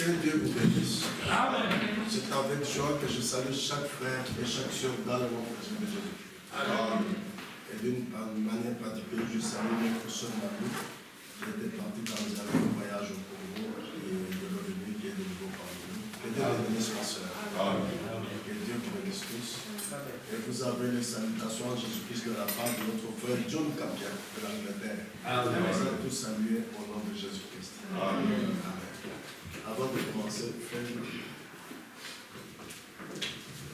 Que Dieu vous bénisse. C'est avec joie que je salue chaque frère et chaque soeur dans le nom de Jésus. Et d'une manière particulière, je salue notre soeur Marie, qui était partie dans un voyage au Congo et de revenu qui est de nouveau parmi nous. Que Dieu vous bénisse, ma soeur. Que Dieu vous bénisse tous. Et vous avez les salutations à Jésus-Christ de la part de notre frère John Capien de l'Angleterre. Vous êtes tous salués au nom de Jésus-Christ. Amen. Avant de commencer, frère,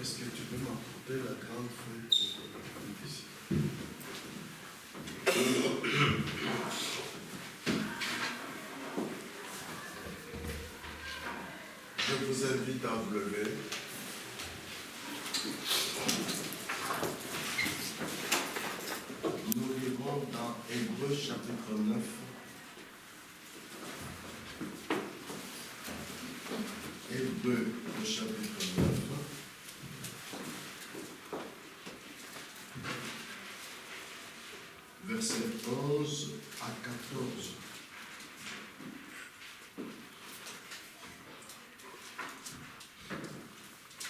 est-ce que tu peux m'apporter la grande feuille ici? Je vous invite à vous lever. Nous lirons dans Hébreux chapitre 9. Hébreux au chapitre 9. Versets 11 à 14.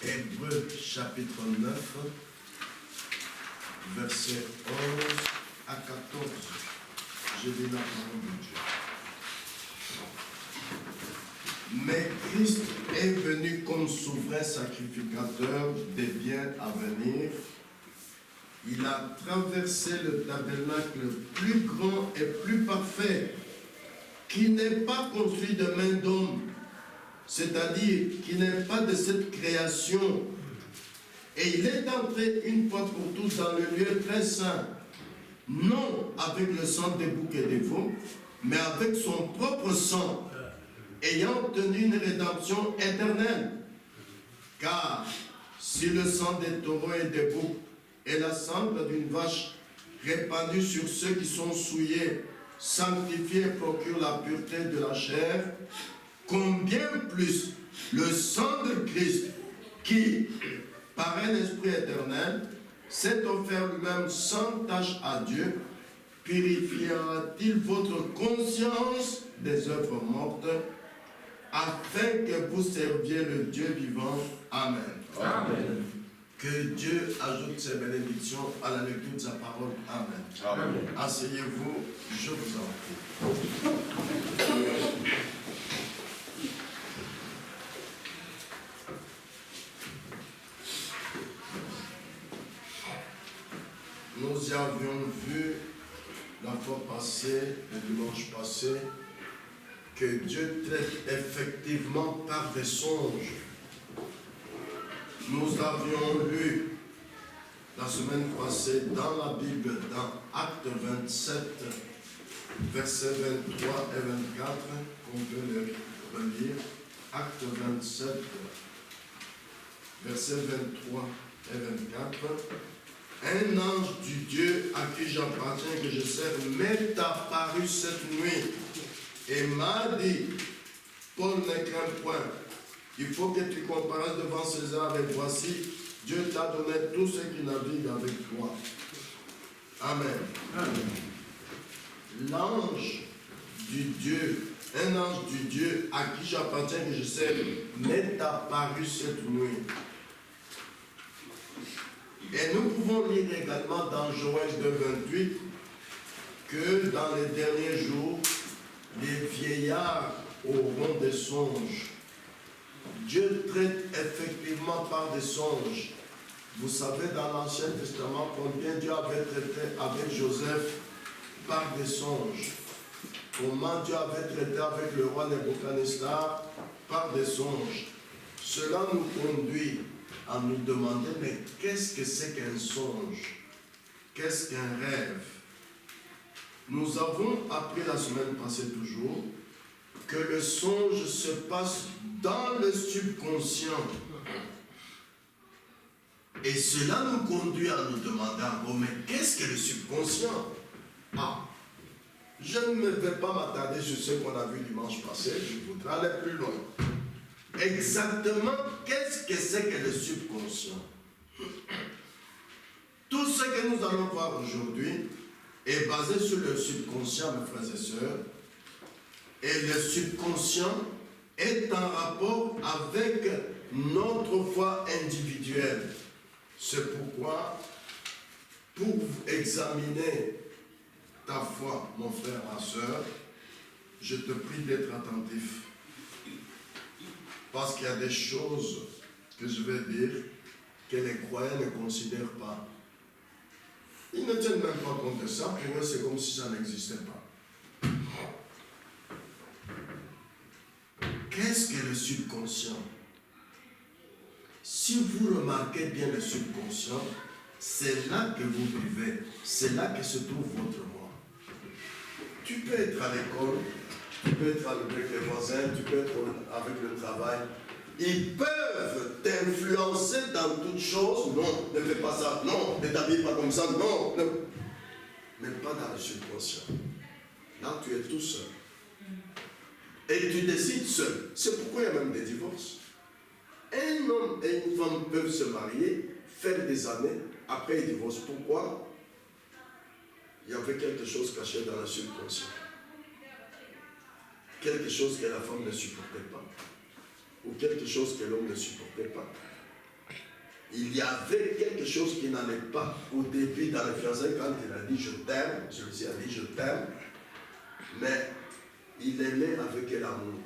Hébreux chapitre 9, versets 11 à 14. Je lis la parole de Dieu. Mais Christ est venu comme souverain sacrificateur des biens à venir. Il a traversé le tabernacle plus grand et plus parfait, qui n'est pas construit de main d'homme, c'est-à-dire qui n'est pas de cette création. Et il est entré une fois pour toutes dans le lieu très saint, non avec le sang des boucs et des veaux, mais avec son propre sang, ayant obtenu une rédemption éternelle. Car si le sang des taureaux et des boucs et la sangle d'une vache répandue sur ceux qui sont souillés, sanctifiés et procurent la pureté de la chair, combien plus le sang de Christ, qui, par un esprit éternel, s'est offert lui-même sans tache à Dieu, purifiera-t-il votre conscience des œuvres mortes, afin que vous serviez le Dieu vivant. Amen. Amen. Que Dieu ajoute ses bénédictions à la lecture de sa parole. Amen. Amen. Asseyez-vous, je vous en prie. Nous avions vu la fois passée, le dimanche passé, que Dieu traite effectivement par des songes. Nous avions lu la semaine passée dans la Bible, dans Actes 27, versets 23 et 24, qu'on peut les relire. Actes 27, versets 23 et 24. Un ange du Dieu à qui j'appartiens, que je sers, m'est apparu cette nuit et m'a dit, Paul, ne crains point, il faut que tu comparaisses devant César, et voici, Dieu t'a donné tout ce qui navigue avec toi. Amen. Amen. L'ange du Dieu, un ange du Dieu à qui j'appartiens, que je sers, m'est apparu cette nuit. Et nous pouvons lire également dans Joël 2,28 que dans les derniers jours, les vieillards auront des songes. Dieu traite effectivement par des songes. Vous savez dans l'Ancien Testament combien Dieu avait traité avec Joseph par des songes. Comment Dieu avait traité avec le roi Nebuchadnezzar par des songes. Cela nous conduit à nous demander, mais qu'est-ce que c'est qu'un songe? Qu'est-ce qu'un rêve? Nous avons appris la semaine passée toujours que le songe se passe dans le subconscient. Et cela nous conduit à nous demander, mais qu'est-ce que le subconscient? Je ne vais pas m'attarder sur ce qu'on a vu dimanche passé, je voudrais aller plus loin. Exactement, qu'est-ce que c'est que le subconscient? Tout ce que nous allons voir aujourd'hui est basé sur le subconscient, mes frères et sœurs. Et le subconscient est en rapport avec notre foi individuelle. C'est pourquoi, pour examiner ta foi, mon frère, ma soeur, je te prie d'être attentif. Parce qu'il y a des choses que je vais dire que les croyants ne considèrent pas. Ils ne tiennent même pas compte de ça, pour eux c'est comme si ça n'existait pas. Qu'est-ce que le subconscient? Si vous remarquez bien le subconscient, c'est là que vous vivez, c'est là que se trouve votre moi. Tu peux être à l'école, tu peux être avec les voisins, tu peux être avec le travail. Ils peuvent t'influencer dans toutes choses. Non, ne fais pas ça. Non, ne t'habille pas comme ça. Non, non. Mais pas dans le subconscient. Là, tu es tout seul. Et tu décides seul. C'est pourquoi il y a même des divorces. Un homme et une femme peuvent se marier, faire des années, après ils divorcent. Pourquoi? Il y avait quelque chose caché dans le subconscient. Quelque chose que la femme ne supportait pas. Ou quelque chose que l'homme ne supportait pas. Il y avait quelque chose qui n'allait pas au début dans le fiançailles quand il a dit je t'aime, celui-ci a dit je t'aime, mais il aimait avec l'amour.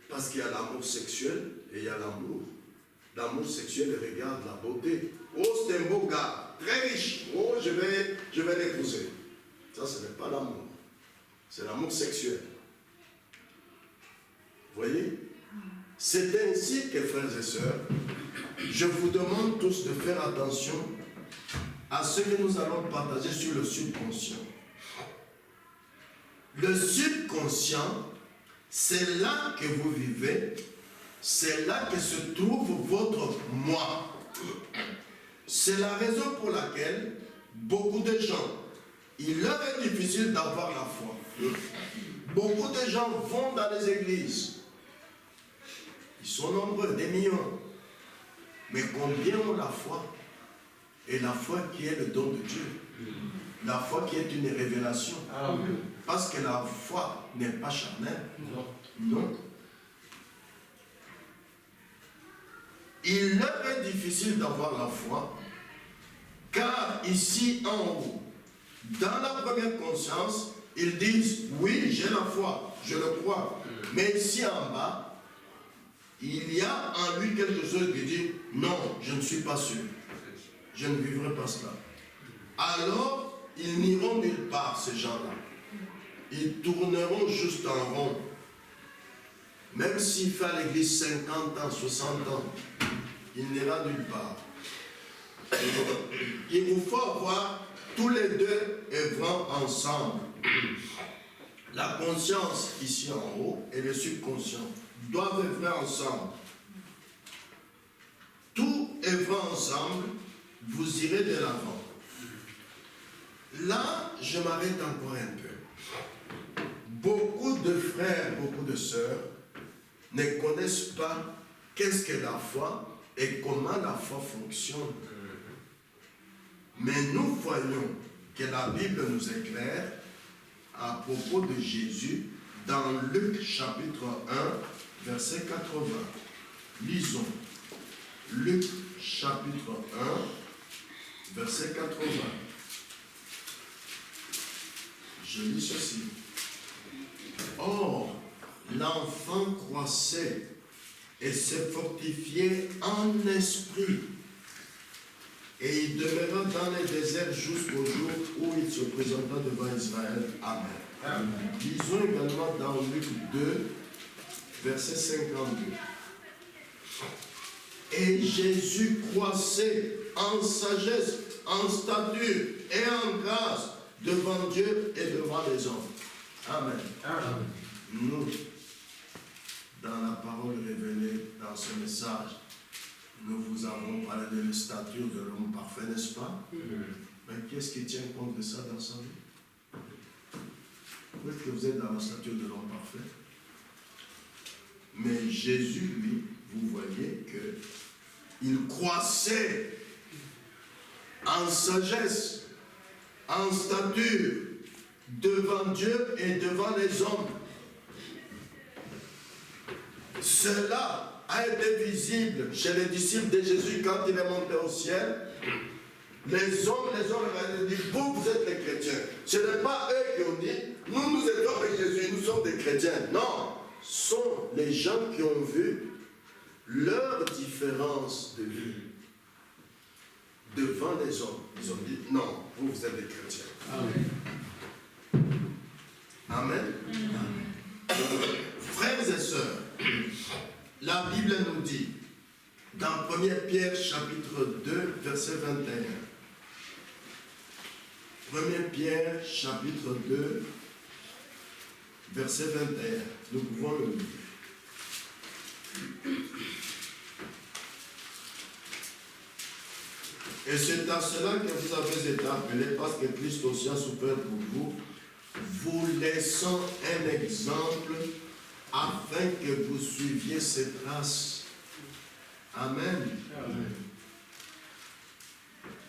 Parce qu'il y a l'amour sexuel et il y a l'amour. L'amour sexuel regarde la beauté. Oh, c'est un beau gars, très riche. Oh, je vais l'épouser. Ça, ce n'est pas l'amour. C'est l'amour sexuel. Vous voyez? C'est ainsi que, frères et sœurs, je vous demande tous de faire attention à ce que nous allons partager sur le subconscient. Le subconscient, c'est là que vous vivez, c'est là que se trouve votre moi. C'est la raison pour laquelle beaucoup de gens, il leur est difficile d'avoir la foi. Beaucoup de gens vont dans les églises. Ils sont nombreux, des millions. Mais combien ont la foi? Et la foi qui est le don de Dieu. La foi qui est une révélation. Amen. Parce que la foi n'est pas charnelle. Non. Non. Il leur est difficile d'avoir la foi, car ici en haut, dans la première conscience, ils disent, oui, j'ai la foi, je le crois. Mais ici en bas, il y a en lui quelque chose qui dit, non, je ne suis pas sûr. Je ne vivrai pas cela. Alors, ils n'iront nulle part, ces gens-là. Ils tourneront juste en rond. Même s'il fait à l'église 50 ans, 60 ans, il n'ira nulle part. Il vous faut avoir tous les deux œuvrant ensemble. La conscience ici en haut et le subconscient doivent œuvrer ensemble. Tout œuvrant ensemble, vous irez de l'avant. Là, je m'arrête encore un peu. Beaucoup de frères, beaucoup de sœurs ne connaissent pas qu'est-ce que la foi et comment la foi fonctionne. Mais nous voyons que la Bible nous éclaire à propos de Jésus dans Luc chapitre 1, verset 80. Lisons. Luc chapitre 1, verset 80. Je lis ceci. Or, l'enfant croissait et se fortifiait en esprit. Et il demeura dans les déserts jusqu'au jour où il se présenta devant Israël. Amen. Amen. Lisons également dans Luc 2, verset 52. Et Jésus croissait en sagesse, en stature et en grâce devant Dieu et devant les hommes. Amen. Amen. Nous, dans la parole révélée, dans ce message, nous vous avons parlé de la stature de l'homme parfait, n'est-ce pas? Mais qu'est-ce qui tient compte de ça dans sa vie? Où est-ce que vous êtes dans la stature de l'homme parfait? Mais Jésus, lui, vous voyez qu'il croissait en sagesse, en stature, devant Dieu et devant les hommes. Cela a été visible chez les disciples de Jésus quand il est monté au ciel. Les hommes ont dit, vous êtes les chrétiens. Ce n'est pas eux qui ont dit, nous étions avec Jésus, nous sommes des chrétiens. Non, ce sont les gens qui ont vu leur différence de vie devant les hommes. Ils ont dit, non, vous êtes des chrétiens. Amen. Amen. Frères et sœurs, la Bible nous dit, dans 1 Pierre chapitre 2, verset 21, 1 Pierre chapitre 2, verset 21, nous pouvons le lire. Et c'est à cela que vous avez été appelés, parce que Christ aussi a souffert pour vous, vous laissant un exemple afin que vous suiviez ses traces. Amen. Amen.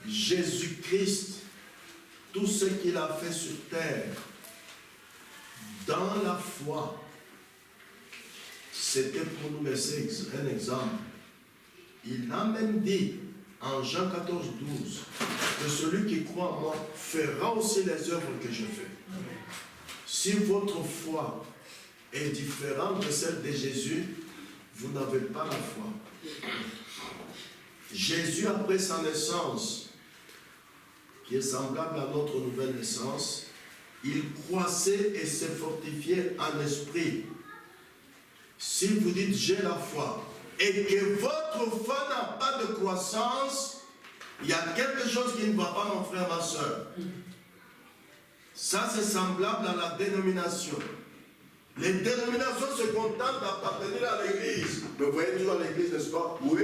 Jésus-Christ, tout ce qu'il a fait sur terre, dans la foi, c'était pour nous laisser un exemple. Il a même dit en Jean 14, 12, que celui qui croit en moi fera aussi les œuvres que je fais. Si votre foi est différente de celle de Jésus, vous n'avez pas la foi. Jésus, après sa naissance, qui est semblable à notre nouvelle naissance, il croissait et se fortifiait en esprit. Si vous dites j'ai la foi et que votre foi n'a pas de croissance, il y a quelque chose qui ne va pas, mon frère, ma soeur. Ça, c'est semblable à la dénomination. Les dénominations se contentent d'appartenir à l'église. Mais vous voyez toujours à l'église, n'est-ce pas? Oui,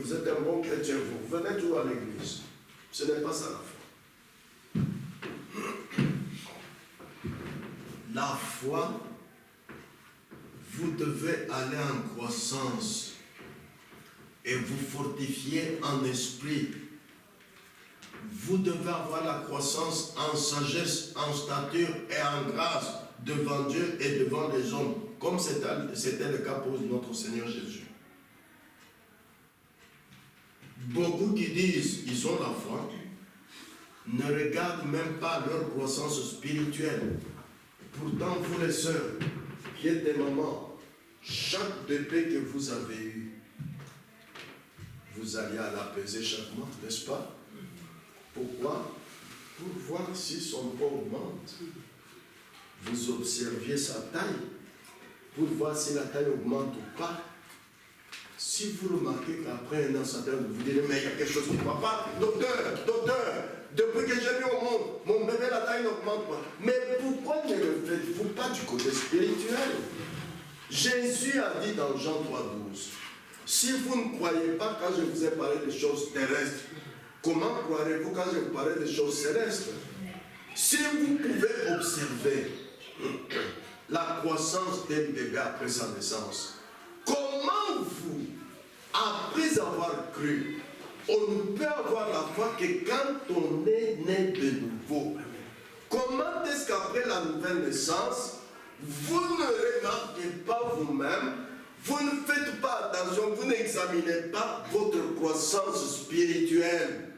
vous êtes un bon chrétien, vous venez toujours à l'église. Ce n'est pas ça la foi. La foi, vous devez aller en croissance et vous fortifier en esprit. Vous devez avoir la croissance en sagesse, en stature et en grâce devant Dieu et devant les hommes, comme c'était le cas pour notre Seigneur Jésus. Beaucoup qui disent qu'ils ont la foi ne regardent même pas leur croissance spirituelle. Pourtant, vous les sœurs, qui êtes des mamans, chaque bébé que vous avez eu, vous allez à la peser chaque mois, n'est-ce pas? Pourquoi? Pour voir si son poids augmente. Vous observiez sa taille, pour voir si la taille augmente ou pas. Si vous remarquez qu'après un an, ça donne, vous direz, mais il y a quelque chose qui ne va pas. Docteur, depuis que j'ai mis au monde, mon bébé, la taille n'augmente pas. Mais pourquoi ne le faites-vous pas du côté spirituel? Jésus a dit dans Jean 3,12, si vous ne croyez pas quand je vous ai parlé des choses terrestres, comment croirez-vous quand je vous parle des choses célestes? Si vous pouvez observer la croissance d'un bébé après sa naissance, comment vous, après avoir cru, on ne peut avoir la foi que quand on est né de nouveau? Comment est-ce qu'après la nouvelle naissance, vous ne remarquez pas vous-même, vous ne faites pas attention, vous n'examinez pas votre croissance spirituelle?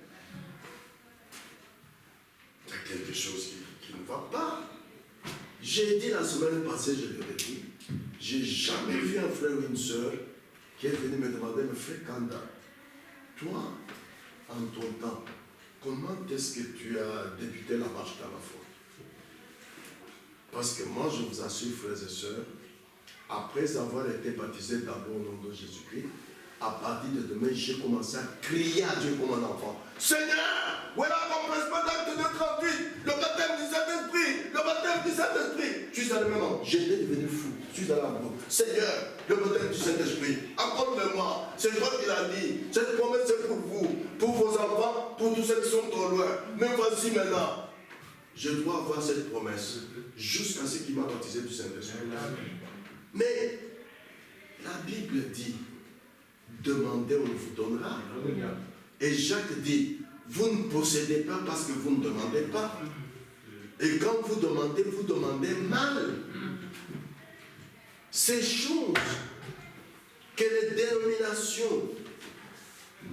Il y a quelque chose qui ne va pas. J'ai dit la semaine passée, je le redis, j'ai jamais vu un frère ou une soeur qui est venu me demander, mais frère Kanda, toi, en ton temps, comment est-ce que tu as débuté la marche dans la foi? Parce que moi, je vous assure, frères et sœurs, après avoir été baptisé d'abord au nom de Jésus-Christ, à partir de demain, j'ai commencé à crier à Dieu comme un enfant. Seigneur, voilà mon principal acte de 38, le baptême du Saint-Esprit, le baptême du Saint-Esprit. Jusqu'à le moment, j'étais devenu fou, je suis dans la boue. Seigneur, le baptême du Saint-Esprit, accorde-le-moi. C'est toi qui l'as dit. Cette promesse est pour vous, pour vos enfants, pour tous ceux qui sont au loin. Mais voici maintenant, je dois avoir cette promesse jusqu'à ce qu'il m'a baptisé du Saint-Esprit. Mais la Bible dit, demandez, on vous donnera. Et Jacques dit, vous ne possédez pas parce que vous ne demandez pas. Et quand vous demandez mal. Ces choses que les dénominations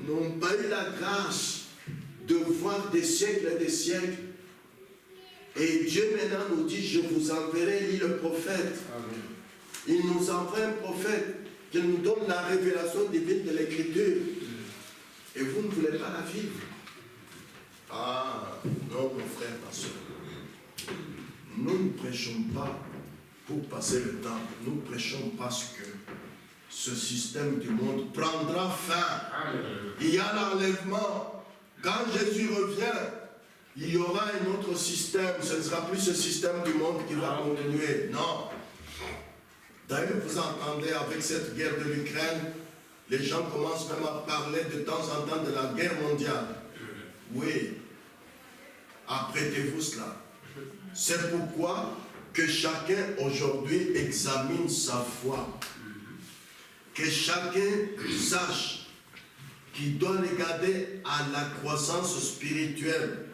n'ont pas eu la grâce de voir des siècles et des siècles. Et Dieu maintenant nous dit, je vous enverrai, lit le prophète. Amen. Il nous envoie un prophète qui nous donne la révélation divine de l'Écriture. Et vous ne voulez pas la vivre. Ah, non, mon frère, ma soeur. Nous ne prêchons pas pour passer le temps. Nous prêchons parce que ce système du monde prendra fin. Il y a l'enlèvement. Quand Jésus revient, il y aura un autre système. Ce ne sera plus ce système du monde qui va continuer. Non. D'ailleurs, vous entendez avec cette guerre de l'Ukraine, les gens commencent même à parler de temps en temps de la guerre mondiale. Oui. Apprêtez-vous cela. C'est pourquoi que chacun aujourd'hui examine sa foi. Que chacun sache qu'il doit regarder à la croissance spirituelle.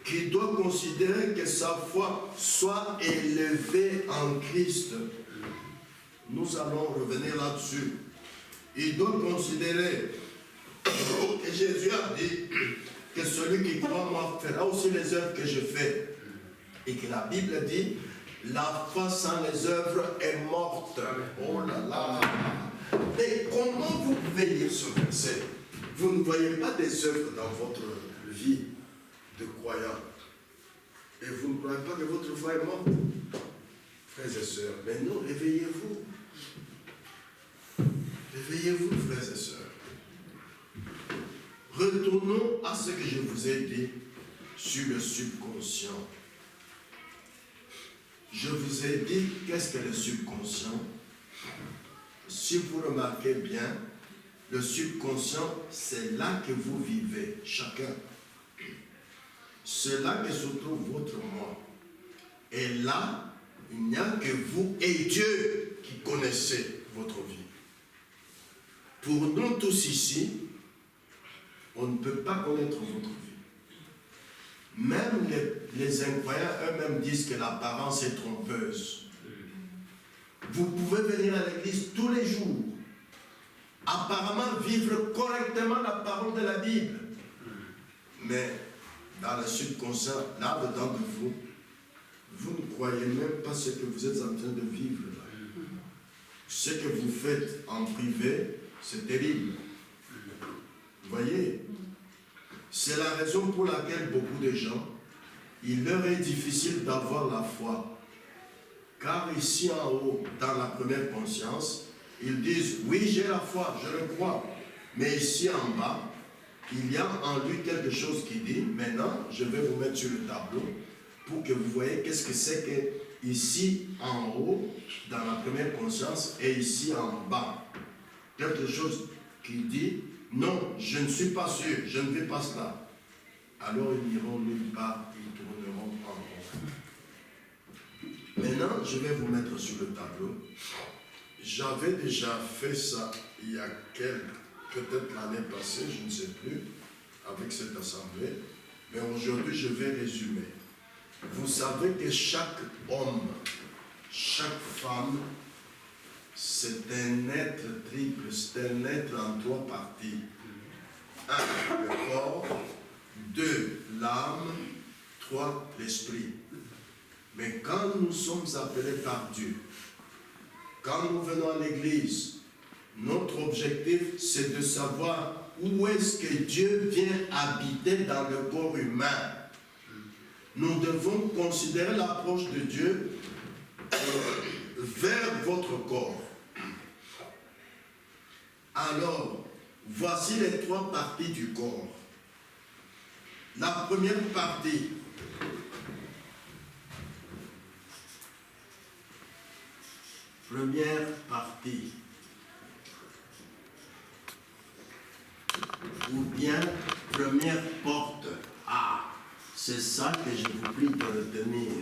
Qu'il doit considérer que sa foi soit élevée en Christ. Nous allons revenir là-dessus. Il doit considérer que Jésus a dit que celui qui croit en moi fera aussi les œuvres que je fais. Et que la Bible dit, la foi sans les œuvres est morte. Oh là là. Mais comment vous pouvez lire ce verset? Vous ne voyez pas des œuvres dans votre vie de croyant. Et vous ne croyez pas que votre foi est morte. Frères et sœurs, mais non, réveillez-vous. Réveillez-vous, frères et sœurs. Retournons à ce que je vous ai dit sur le subconscient. Je vous ai dit, qu'est-ce que le subconscient? Si vous remarquez bien, le subconscient, c'est là que vous vivez, chacun. C'est là que se trouve votre moi. Et là, il n'y a que vous et Dieu qui connaissez votre vie. Pour nous tous ici, on ne peut pas connaître votre vie. Même les incroyants eux-mêmes disent que l'apparence est trompeuse. Vous pouvez venir à l'église tous les jours, apparemment vivre correctement la parole de la Bible. Mais dans le subconscient, là-dedans de vous, vous ne croyez même pas ce que vous êtes en train de vivre là. Ce que vous faites en privé, c'est terrible. Vous voyez? C'est la raison pour laquelle beaucoup de gens, il leur est difficile d'avoir la foi. Car ici en haut, dans la première conscience, ils disent, oui, j'ai la foi, je le crois. Mais ici en bas, il y a en lui quelque chose qui dit, maintenant, je vais vous mettre sur le tableau pour que vous voyez qu'est-ce que c'est que ici en haut, dans la première conscience, et ici en bas. Quelque chose qui dit, non, je ne suis pas sûr, je ne vais pas cela. Alors ils n'iront nulle part, ils tourneront en rond. Maintenant, je vais vous mettre sur le tableau. J'avais déjà fait ça il y a peut-être l'année passée, je ne sais plus, avec cette assemblée. Mais aujourd'hui, je vais résumer. Vous savez que chaque homme, chaque femme, c'est un être triple, c'est un être en 3 parties. 1, le corps, 2, l'âme, 3, l'esprit. Mais quand nous sommes appelés par Dieu, quand nous venons à l'église, notre objectif, c'est de savoir où est-ce que Dieu vient habiter dans le corps humain. Nous devons considérer l'approche de Dieu vers votre corps. Alors, voici les 3 parties du corps. La première partie, ou bien première porte. Ah, c'est ça que je vous prie de retenir.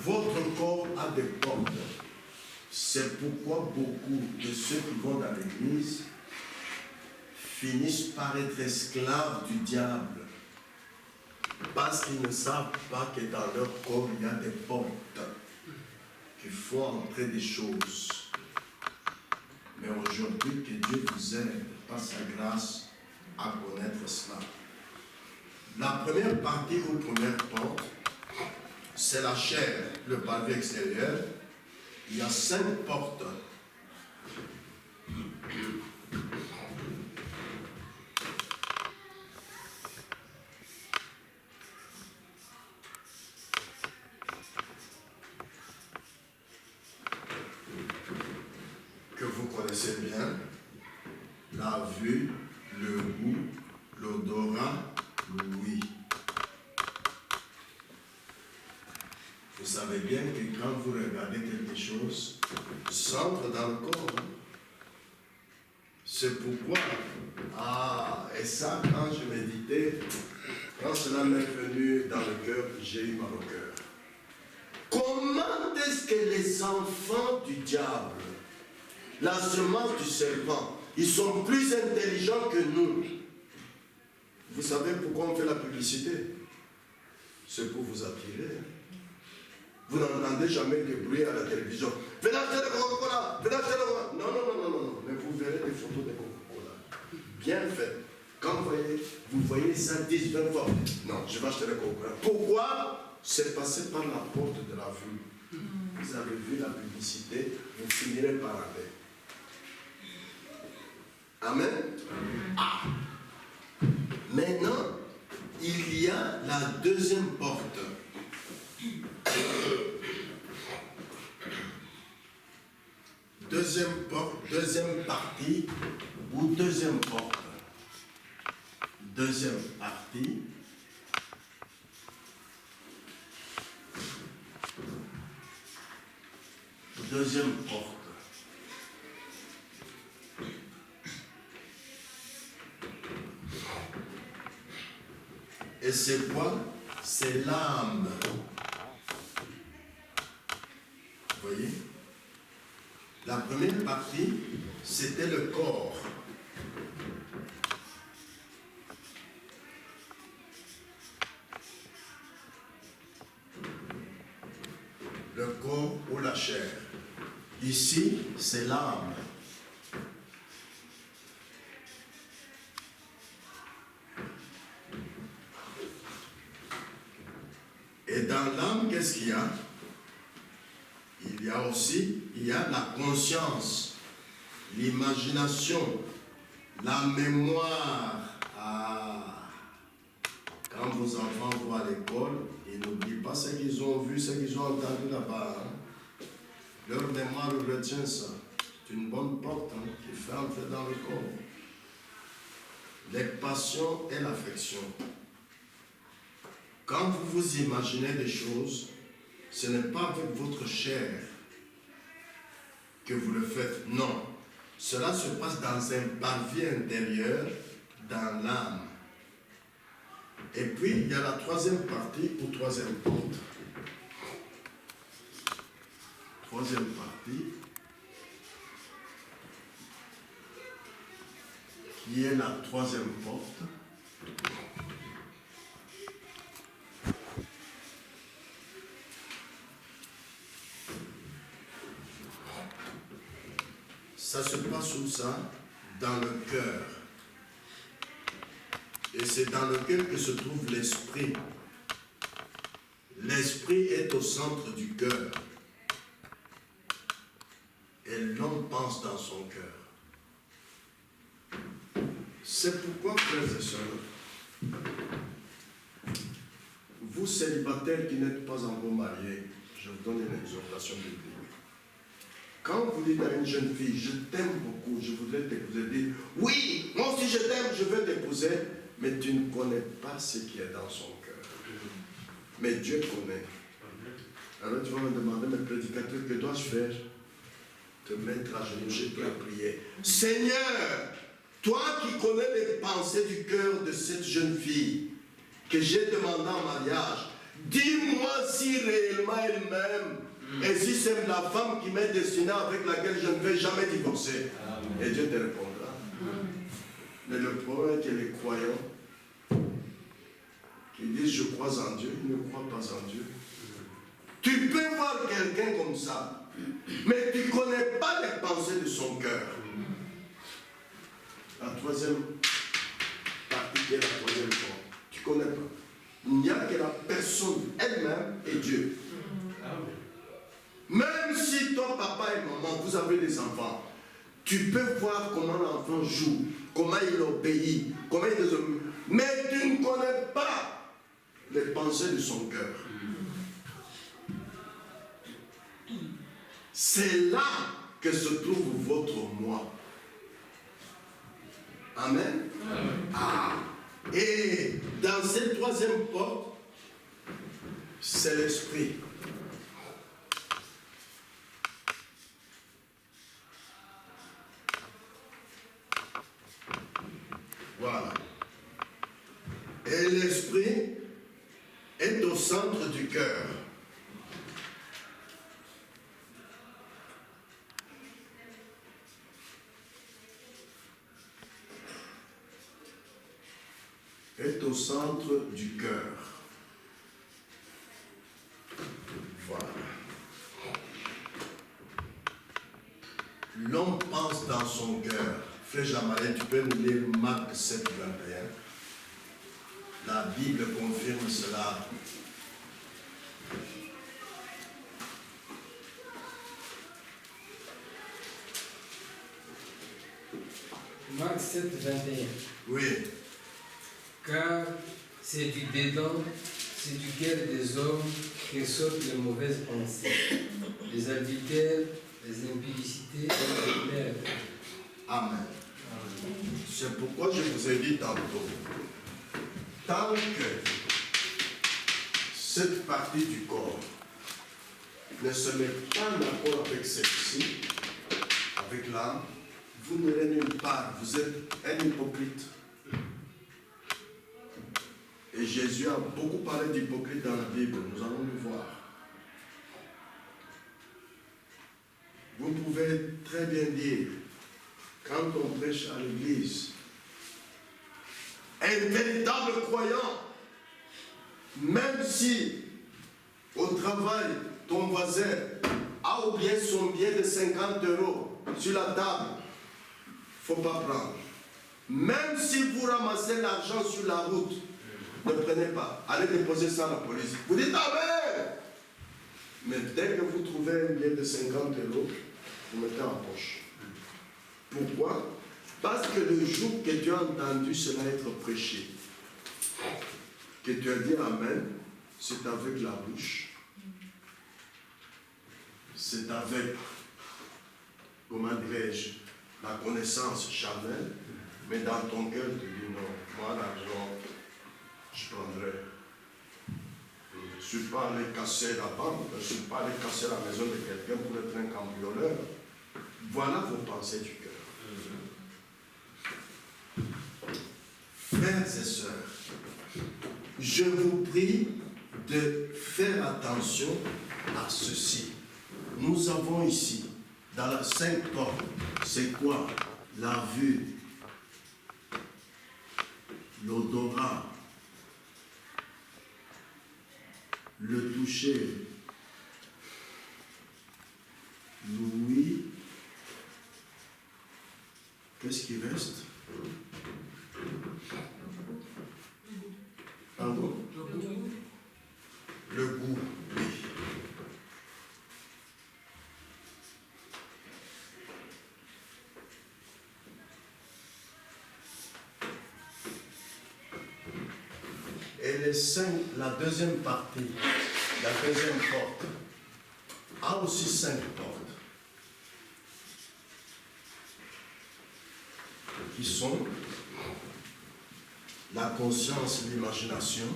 Votre corps a des portes. C'est pourquoi beaucoup de ceux qui vont dans l'église finissent par être esclaves du diable. Parce qu'ils ne savent pas que dans leur corps, il y a des portes. qu'il faut entrer des choses. Mais aujourd'hui, que Dieu vous aide par sa grâce à connaître cela. La première partie ou première porte, c'est la chair, le pavé extérieur. Il y a 5 portes. Que vous connaissez bien, la vue, le goût, l'odorat, l'ouïe. Vous savez bien que quand vous regardez quelque chose, ça entre dans le corps. Hein? C'est pourquoi, et ça, quand je méditais, quand cela m'est venu dans le cœur, j'ai eu mal au cœur. Comment est-ce que les enfants du diable, la semence du serpent, ils sont plus intelligents que nous? Vous savez pourquoi on fait la publicité? C'est pour vous attirer. Vous n'entendez jamais de bruit à la télévision. Venez acheter le Coca-Cola, venez acheter le Coca-Cola. Non. Mais vous verrez des photos de Coca-Cola. Bien faites. Quand vous voyez ça 10, 20 fois. Non, je vais acheter le Coca-Cola. Pourquoi? C'est passé par la porte de la vue. Vous avez vu la publicité, vous finirez par aller. Amen. Maintenant, il y a la deuxième porte. Deuxième porte, deuxième partie ou deuxième porte. Deuxième partie. Deuxième porte. Et c'est quoi? C'est l'âme. Vous voyez? La première partie, c'était le corps. Le corps ou la chair. Ici, c'est l'âme. Et dans l'âme, qu'est-ce qu'il y a? Il y a la conscience, l'imagination, la mémoire. Quand vos enfants vont à l'école, ils n'oublient pas ce qu'ils ont vu, ce qu'ils ont entendu là-bas. Hein. Leur mémoire retient ça. C'est une bonne porte qui fait entrer dans le corps. Les passions et l'affection. Quand vous vous imaginez des choses, ce n'est pas avec votre chair que vous le faites. Non. Cela se passe dans un parvis intérieur, dans l'âme. Et puis, il y a la troisième partie ou troisième porte. Troisième partie, qui est la troisième porte. Ça se passe où ça? Dans le cœur. Et c'est dans le cœur que se trouve l'esprit. L'esprit est au centre du cœur. Et l'homme pense dans son cœur. C'est pourquoi, frères et sœurs, vous célibataires qui n'êtes pas encore mariés, je vous donne une exhortation biblique. Quand vous dites à une jeune fille, je t'aime beaucoup, je voudrais t'épouser, dites, oui, moi aussi je t'aime, je veux t'épouser, mais tu ne connais pas ce qui est dans son cœur. Mais Dieu connaît. Alors tu vas me demander, mais prédicateur, que dois-je faire? Te mettre à genoux, je peux prier. Seigneur, toi qui connais les pensées du cœur de cette jeune fille que j'ai demandé en mariage, dis-moi si réellement elle m'aime. Et si c'est la femme qui m'est destinée avec laquelle je ne vais jamais divorcer. Amen. Et Dieu te répondra. Amen. Mais le problème est que les croyants qui disent je crois en Dieu, ils ne croient pas en Dieu. Tu peux voir quelqu'un comme ça, mais tu ne connais pas les pensées de son cœur. La troisième partie qui est la troisième fois, tu ne connais pas. Il n'y a que la personne elle-même et Dieu. Même si toi, papa et maman, vous avez des enfants, tu peux voir comment l'enfant joue, comment il obéit, comment il désobéit. Mais tu ne connais pas les pensées de son cœur. C'est là que se trouve votre moi. Amen. Ah. Et dans cette troisième porte, c'est l'esprit. Voilà. Et l'esprit est au centre du cœur. Est au centre du cœur. Voilà. L'homme pense dans son cœur. Frère Jamalin, tu peux nous lire Marc 7, 21. La Bible confirme cela. Marc 7, 21. Oui. Car c'est du dedans, c'est du cœur des hommes que sortent les mauvaises pensées, les adultères, les impudicités et les lèvres. Amen. C'est pourquoi je vous ai dit tantôt, tant que cette partie du corps ne se met pas en accord avec celle-ci, avec l'âme, vous n'irez nulle part. Vous êtes un hypocrite. Et Jésus a beaucoup parlé d'hypocrite dans la Bible. Nous allons le voir. Vous pouvez très bien dire, quand on prêche à l'église, un véritable croyant, même si au travail, ton voisin a oublié son billet de 50 € sur la table, il ne faut pas prendre. Même si vous ramassez l'argent sur la route, ne prenez pas. Allez déposer ça à la police. Vous dites Amen. Mais dès que vous trouvez un billet de 50 €, vous mettez en poche. Pourquoi? Parce que le jour que tu as entendu cela être prêché, que tu as dit Amen, c'est avec la bouche, c'est avec, comment dirais-je, la connaissance charnelle, mais dans ton cœur, tu dis non, moi l'argent, je prendrai. Je ne suis pas allé casser la banque, je ne suis pas allé casser la maison de quelqu'un pour être un cambrioleur. Voilà vos pensées du cœur. Frères et sœurs, je vous prie de faire attention à ceci. Nous avons ici, dans la 5 portes, c'est quoi? La vue, l'odorat, le toucher, l'ouïe. Qu'est-ce qui reste? Pardon? Le goût, oui. Et la deuxième partie, la deuxième porte, a aussi 5 portes, qui sont la conscience et l'imagination,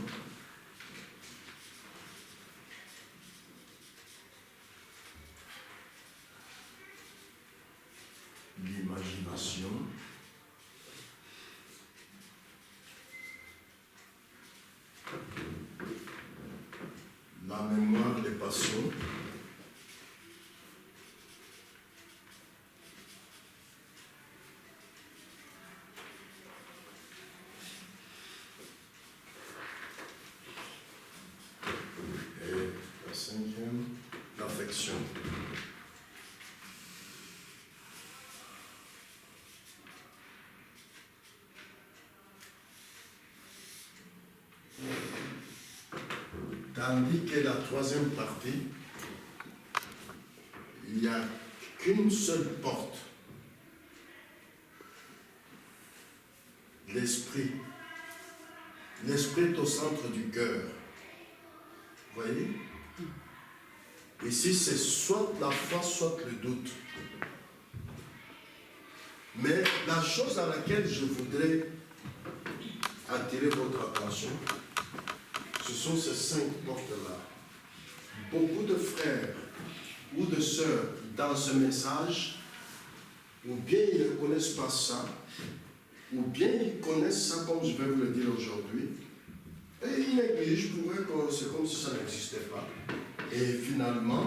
la mémoire des passions, et la 5e, Tandis que la troisième partie, il n'y a qu'une seule porte. L'esprit. L'esprit est au centre du cœur. Vous voyez? Ici, c'est soit la foi, soit le doute. Mais la chose à laquelle je voudrais attirer votre attention, ce sont ces 5 portes-là. Beaucoup de frères ou de sœurs dans ce message, ou bien ils ne connaissent pas ça, ou bien ils connaissent ça comme je vais vous le dire aujourd'hui, et ils négligent pour eux que c'est comme si ça n'existait pas. Et finalement,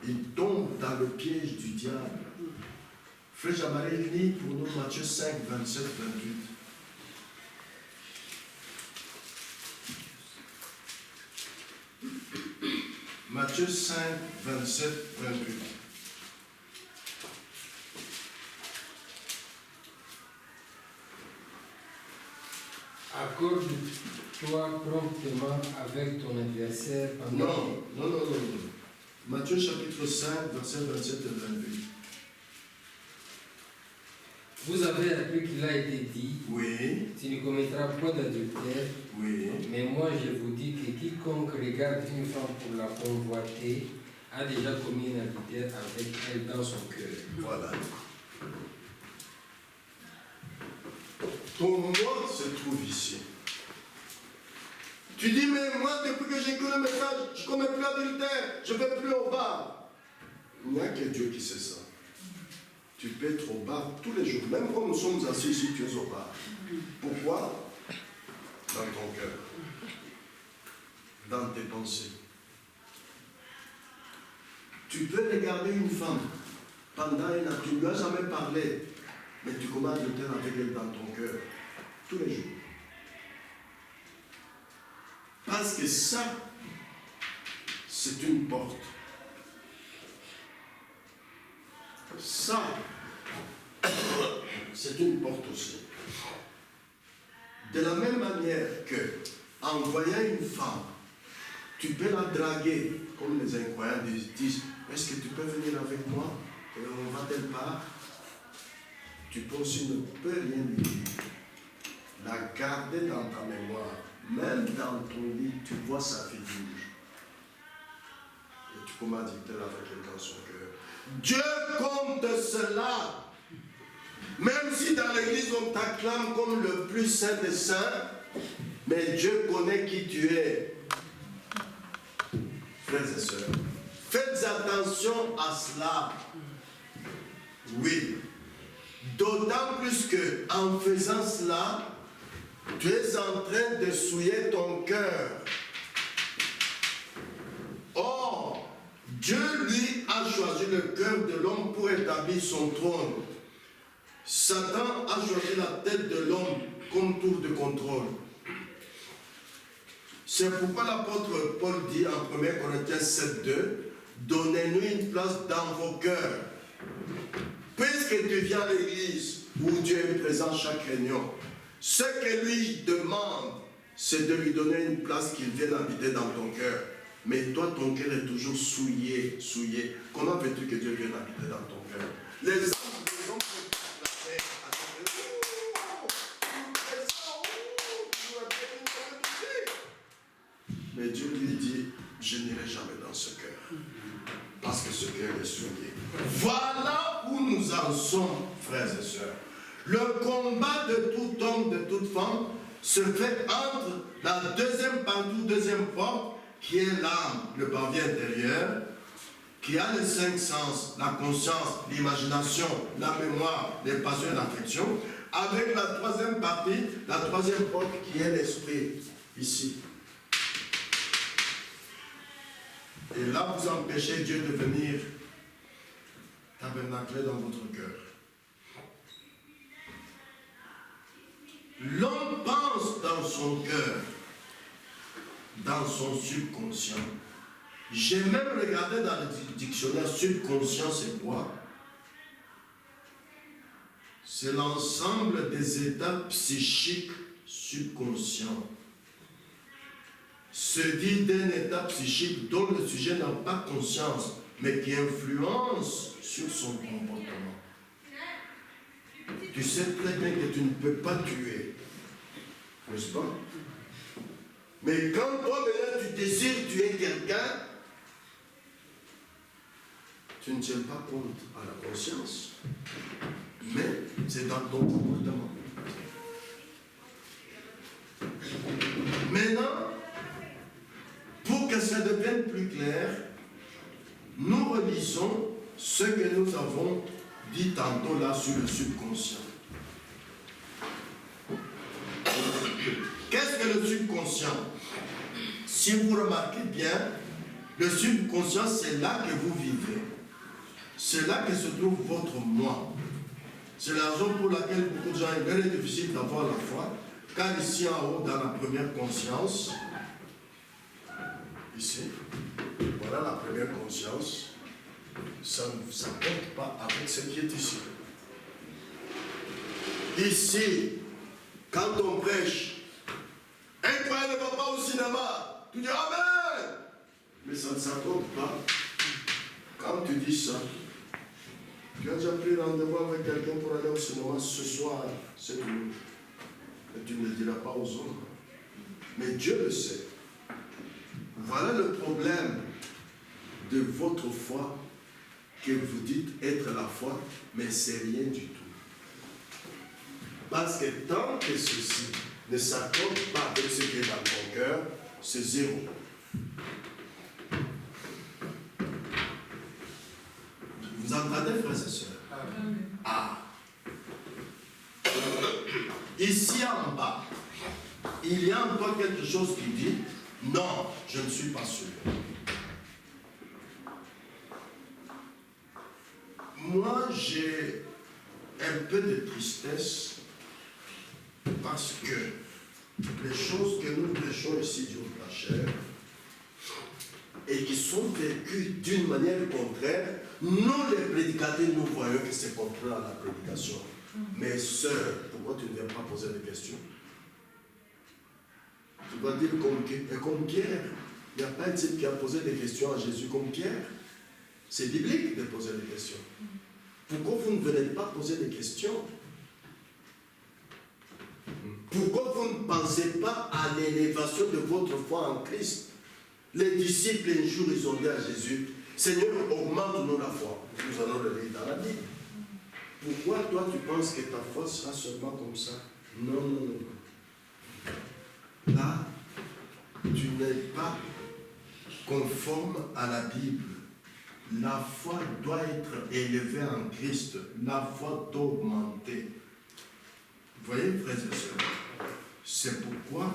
ils tombent dans le piège du diable. Frère Jamaré lit pour nous Matthieu 5, 27, 28. Matthieu 5, 27, 28. Accorde-toi promptement avec ton adversaire pendant... Non. Matthieu chapitre 5, verset 27 et 28. Vous avez appris qu'il a été dit, Oui. tu ne commettras pas d'adultère. Oui. Mais moi je vous dis que quiconque regarde une femme pour la convoiter a déjà commis un adultère avec elle dans son cœur. Voilà. Ton moi se trouve ici. Tu dis, mais moi, depuis que j'écoute le message, je ne commets plus d'adultère, je ne vais plus au bar. Il n'y a que Dieu qui sait ça. Tu peux être au bar tous les jours, même quand nous sommes assis ici, tu es au bar. Pourquoi? Dans ton cœur, dans tes pensées. Tu peux regarder une femme pendant un an, tu ne lui as jamais parlé, mais tu commets l'adultère avec elle dans ton cœur, tous les jours. Parce que ça, c'est une porte. Ça, c'est une porte aussi. De la même manière que, en voyant une femme, tu peux la draguer, comme les incroyables disent, est-ce que tu peux venir avec moi? Et on va telle part. Tu peux aussi ne peux rien lui dire. La garder dans ta mémoire. Même dans ton lit, tu vois sa figure. Et tu commences à dicter avec elle dans son cœur. Dieu compte cela. Même si dans l'église on t'acclame comme le plus saint des saints, mais Dieu connaît qui tu es. Frères et sœurs, faites attention à cela. Oui. D'autant plus que en faisant cela, tu es en train de souiller ton cœur. Or, Dieu, lui, a choisi le cœur de l'homme pour établir son trône. Satan a choisi la tête de l'homme comme tour de contrôle. C'est pourquoi l'apôtre Paul dit en 1 Corinthiens 7, 2, donnez-nous une place dans vos cœurs. Puisque tu viens à l'église où Dieu est présent chaque réunion, ce que lui demande, c'est de lui donner une place qu'il vienne habiter dans ton cœur. Mais toi, ton cœur est toujours souillé. Comment veux-tu que Dieu vienne habiter dans ton cœur? Les hommes mais Dieu lui dit, je n'irai jamais dans ce cœur. Parce que ce cœur est souillé. Voilà où nous en sommes, frères et sœurs. Le combat de tout homme, de toute femme, se fait entre la deuxième partie, deuxième porte, qui est l'âme, le parvis intérieur, qui a les 5 sens, la conscience, l'imagination, la mémoire, les passions et l'affection, avec la troisième partie, la troisième porte qui est l'esprit, ici. Et là, vous empêchez Dieu de venir tabernacler dans votre cœur. L'homme pense dans son cœur, dans son subconscient. J'ai même regardé dans le dictionnaire subconscient, c'est quoi? C'est l'ensemble des états psychiques subconscients. se dit d'un état psychique dont le sujet n'a pas conscience, mais qui influence sur son comportement. Tu sais très bien que tu ne peux pas tuer, n'est-ce pas? Mais quand toi maintenant tu désires tuer quelqu'un, tu ne tiens pas compte à la conscience, mais c'est dans ton comportement. Maintenant, pour que ça devienne plus clair, nous relisons ce que nous avons dit tantôt là sur le subconscient. Qu'est-ce que le subconscient? Si vous remarquez bien, le subconscient, c'est là que vous vivez. C'est là que se trouve votre moi. C'est la raison pour laquelle beaucoup de gens, il est très difficile d'avoir la foi, car ici en haut, dans la première conscience, ici, voilà la première conscience, ça ne s'apporte pas avec ce qui est ici. Ici, quand on prêche, incroyable, ne va pas au cinéma, tu dis Amen, mais ça ne s'accorde pas. Quand tu dis ça, tu as déjà pris rendez-vous avec quelqu'un pour aller au cinéma ce soir, c'est tout. Mais tu ne le diras pas aux autres. Mais Dieu le sait. Voilà le problème de votre foi que vous dites être la foi, mais c'est rien du tout. Parce que tant que ceci ne s'accorde pas avec ce qui est dans ton cœur, c'est zéro. Vous entendez, frères et sœurs? Ah. Ici en bas, il y a encore quelque chose qui dit non, je ne suis pas sûr. Moi, j'ai un peu de tristesse parce que les choses que nous prêchons ici du haut de la chair et qui sont vécues d'une manière contraire, nous les prédicateurs, nous voyons que c'est contraire à la prédication. Mais sœurs, pourquoi tu ne viens pas poser des questions? Tu vas dire comme Pierre. Il n'y a pas un type qui a posé des questions à Jésus comme Pierre. C'est biblique de poser des questions. Pourquoi vous ne venez pas poser des questions? Pourquoi vous ne pensez pas à l'élévation de votre foi en Christ? Les disciples, un jour, ils ont dit à Jésus, Seigneur, augmente-nous la foi. Nous allons le lire dans la Bible. Pourquoi toi, tu penses que ta foi sera seulement comme ça? Non, non, non. Là, tu n'es pas conforme à la Bible. La foi doit être élevée en Christ. La foi doit augmenter. Vous voyez, frères et sœurs, c'est pourquoi,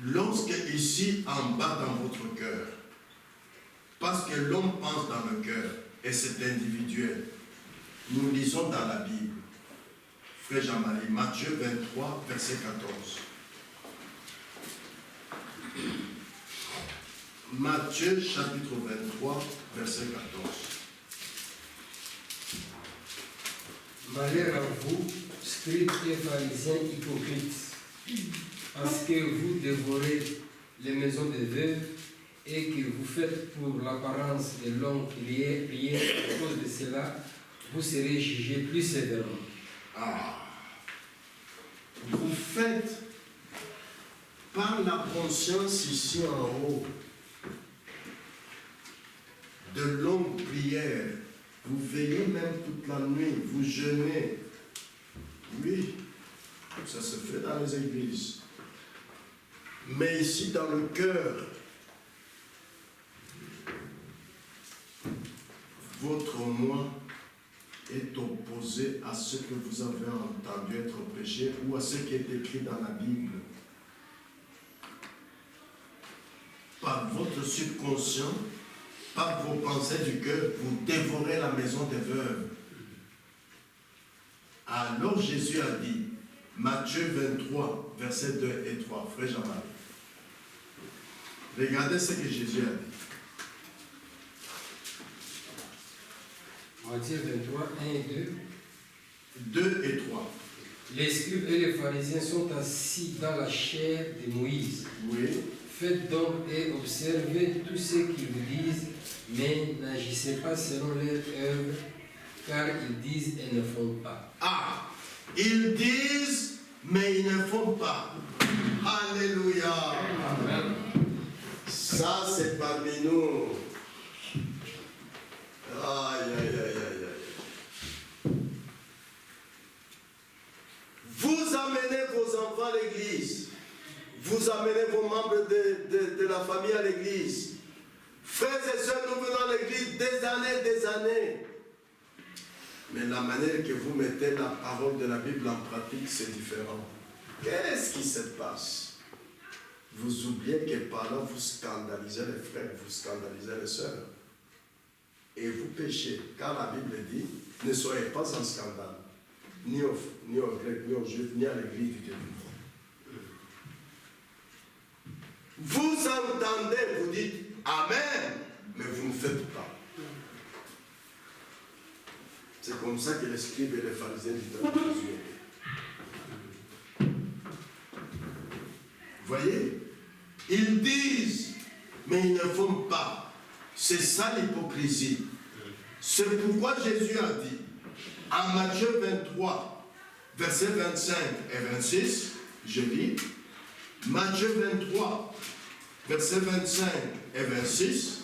lorsque ici en bas dans votre cœur, parce que l'homme pense dans le cœur, et c'est individuel, nous lisons dans la Bible, frère Jean-Marie, Matthieu 23, verset 14. Matthieu chapitre 23, verset 14. Malheur à vous, scribes et pharisiens hypocrites, parce que vous dévorez les maisons des veuves et que vous faites pour l'apparence de longues prières, à cause de cela, vous serez jugés plus sévèrement. Ah. Vous faites par la conscience ici en haut de longues prières. Vous veillez même toute la nuit, vous jeûnez. Oui, ça se fait dans les églises. Mais ici dans le cœur, votre moi est opposé à ce que vous avez entendu être prêché ou à ce qui est écrit dans la Bible. Par votre subconscient, par vos pensées du cœur, vous dévorez la maison des veuves. Alors Jésus a dit, Matthieu 23, versets 2 et 3, frère Jean-Marie. Regardez ce que Jésus a dit. Matthieu 23, 1 et 2. 2 et 3. Les scribes et les pharisiens sont assis dans la chair de Moïse. Oui. Faites donc et observez tout ce qu'ils vous disent, mais n'agissez pas selon leurs œuvres, car ils disent et ne font pas. Ah, ils disent, mais ils ne font pas. Alléluia. Amen. Ça, c'est parmi nous. Aïe, aïe, aïe, aïe, aïe. Vous amenez vos enfants à l'église. Vous amenez vos membres de la famille à l'église. Frères et sœurs, nous venons à l'église des années. Mais la manière que vous mettez la parole de la Bible en pratique, c'est différent. Qu'est-ce qui se passe? Vous oubliez que par là, vous scandalisez les frères, vous scandalisez les sœurs. Et vous péchez. Car la Bible dit, ne soyez pas en scandale. Ni aux Grecs, ni aux Juifs, ni à l'église du début. Vous entendez, vous dites Amen, mais vous ne faites pas. C'est comme ça que les scribes et les pharisiens disent à Jésus. Voyez, ils disent, mais ils ne font pas. C'est ça l'hypocrisie. C'est pourquoi Jésus a dit, en Matthieu 23, versets 25 et 26, je lis, Matthieu 23, versets 25 et 26,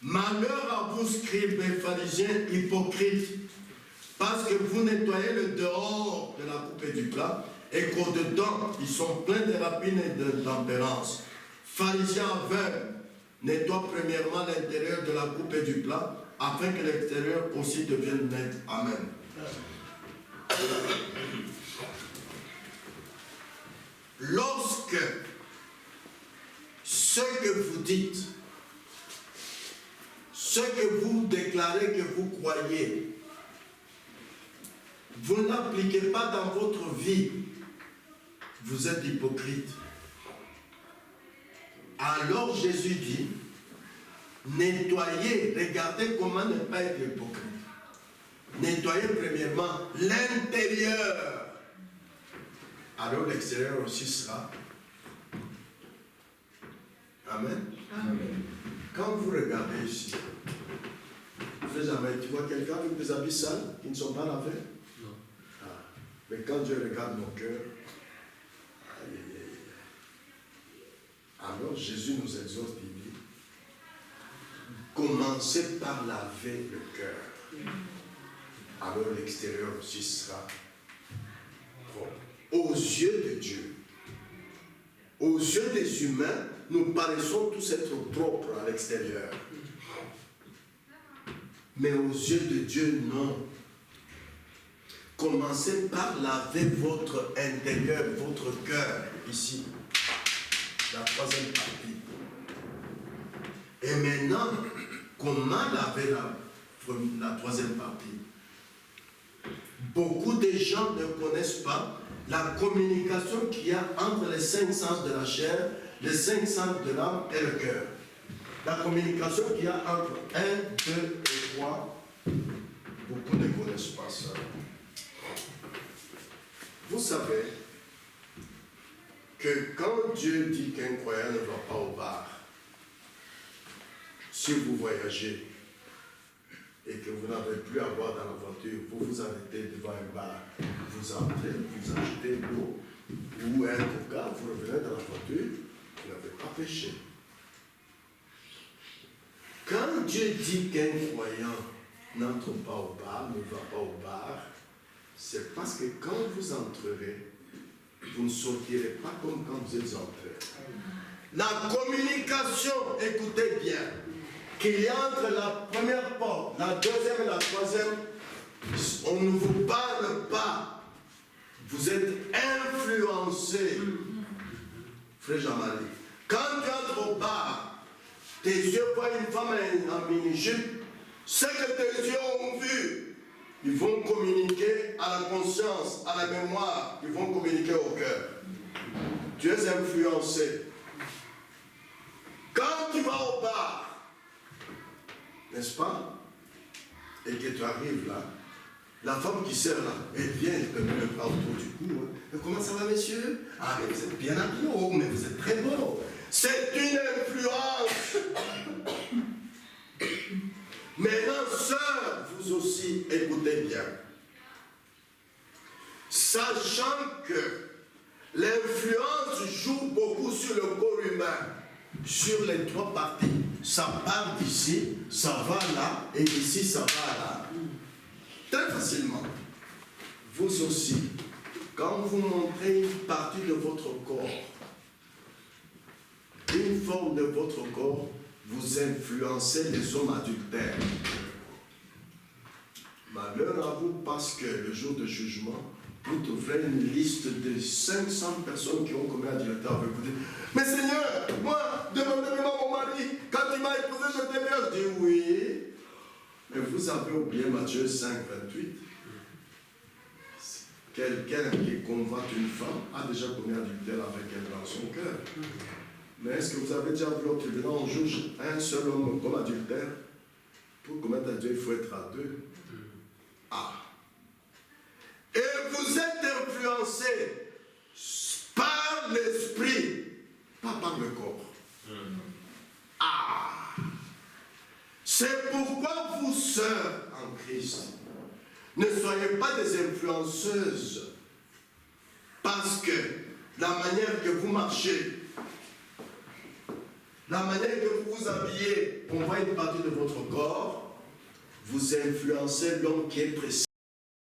malheur à vous, scribes et pharisiens hypocrites, parce que vous nettoyez le dehors de la coupe et du plat, et qu'au-dedans, ils sont pleins de rapines et d'intempérance. Pharisiens aveugles, nettoie premièrement l'intérieur de la coupe et du plat, afin que l'extérieur aussi devienne net. Amen. Lorsque ce que vous dites, ce que vous déclarez que vous croyez, vous ne l'appliquez pas dans votre vie, vous êtes hypocrite. Alors Jésus dit, nettoyez, regardez comment ne pas être hypocrite. Nettoyez premièrement l'intérieur. Alors l'extérieur aussi sera. Amen. Amen. Quand vous regardez ici, tu vois quelqu'un avec des habits sales qui ne sont pas lavés? Non. Ah. Mais quand Dieu regarde mon cœur, alors Jésus nous exhorte, il dit, commencez par laver le cœur. Alors l'extérieur aussi sera propre. Aux yeux de Dieu, aux yeux des humains, nous paraissons tous être propres à l'extérieur. Mais aux yeux de Dieu, non. Commencez par laver votre intérieur, votre cœur, ici. La troisième partie. Et maintenant, comment laver la troisième partie? Beaucoup de gens ne connaissent pas la communication qu'il y a entre les 5 sens de la chair, les 5 sens de l'âme et le cœur. La communication qu'il y a entre 1, 2 et 3, beaucoup ne connaissent pas ça. Vous savez que quand Dieu dit qu'un croyant ne va pas au bar, si vous voyagez et que vous n'avez plus à boire dans la voiture, vous vous arrêtez devant un bar, vous entrez, vous achetez l'eau ou un coca, vous revenez dans la voiture, vous n'avez pas péché. Quand Dieu dit qu'un croyant n'entre pas au bar, ne va pas au bar, c'est parce que quand vous entrerez, vous ne sortirez pas comme quand vous êtes entré. La communication, écoutez bien, qu'il y a entre la première porte, la deuxième et la troisième, on ne vous parle pas. Vous êtes influencé. Frère Jean-Marie, quand tu entres au bar, tes yeux voient une femme en mini-jupe, ce que tes yeux ont vu, ils vont communiquer à la conscience, à la mémoire, ils vont communiquer au cœur. Tu es influencé. Quand tu vas au n'est-ce pas? Et que tu arrives là, la femme qui sert là, elle vient, elle te met le bras autour du cou. Hein. Comment ça va, messieurs? Ah, mais vous êtes bien habillés, oh, mais vous êtes très beaux. C'est une influence. Maintenant, sœurs, vous aussi, écoutez bien. Sachant que l'influence joue beaucoup sur le corps humain, sur les trois parties. Ça part d'ici, ça va là, et d'ici, ça va là. Très facilement. Vous aussi, quand vous montrez une partie de votre corps, une forme de votre corps, vous influencez les hommes adultères. Malheur à vous, parce que le jour de jugement, vous trouverez une liste de 500 personnes qui ont commis adultère avec vous. Mais Seigneur, moi, demandez-moi mon mari, quand il m'a épousé, j'étais bien. Je dis oui. Mais vous avez oublié Matthieu 5, 28. Quelqu'un qui convoite une femme a déjà commis adultère avec elle dans son cœur. Mais est-ce que vous avez déjà vu au tribunal, on juge un seul homme comme adultère? Pour commettre adultère, il faut être à deux. Ah. Et vous êtes influencé par l'esprit, pas par le corps. Ah. C'est pourquoi vous, sœurs en Christ, ne soyez pas des influenceuses. Parce que la manière que vous marchez, la manière que vous vous habillez, on voit une partie de votre corps, vous influencez l'homme qui est précis.